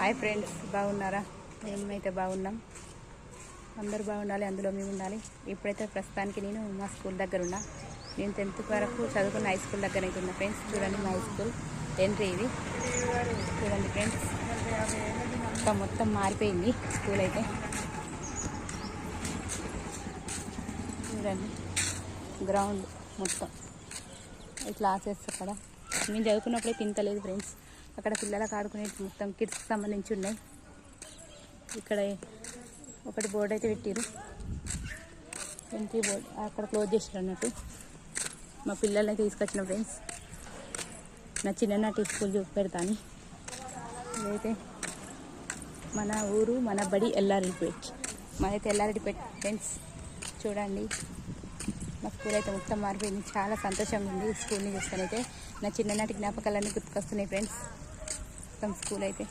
Hi friends, బాగున్నారా? మేమైతే బాగున్నాం. అందరూ బాగుండాలి, అందులో మేము ఉండాలి. ఇప్పుడైతే ప్రస్తుతానికి నేను మా స్కూల్ దగ్గర ఉన్నా. నేను 10th వరకు చదువుకున్న హై స్కూల్ దగ్గర అయితే ఉన్నా ఫ్రెండ్స్. చూడండి మా హై స్కూల్ ఎంట్రీ ఇది. చూడండి ఫ్రెండ్స్, మొత్తం మారిపోయింది స్కూల్ అయితే. చూడండి గ్రౌండ్ మొత్తం క్లాసెస్ అక్కడ మేము చదువుకున్నప్పుడే తింటలేదు ఫ్రెండ్స్. అక్కడ పిల్లలకు ఆడుకునే మొత్తం కిడ్స్కి సంబంధించి ఉన్నాయి. ఇక్కడ ఒకటి బోర్డు అయితే పెట్టారు, ఎంట్రీ బోర్డు. అక్కడ క్లోజ్ చేసారు అన్నట్టు. మా పిల్లల్ని అయితే తీసుకొచ్చిన ఫ్రెండ్స్. నా చిన్ననాటి స్కూల్ పెడతాను. ఇదైతే మన ఊరు, మన బడి ఎల్లారెడ్డిపేట్. మనైతే ఎల్లారెడ్డిపేట్ ఫ్రెండ్స్. చూడండి మా స్కూల్ అయితే మొత్తం మారిపోయింది. చాలా సంతోషంగా ఉంది స్కూల్ని చూస్తానైతే. నా చిన్ననాటి జ్ఞాపకాలన్నీ గుర్తుకొస్తున్నాయి ఫ్రెండ్స్. మొత్తం స్కూల్ అయితే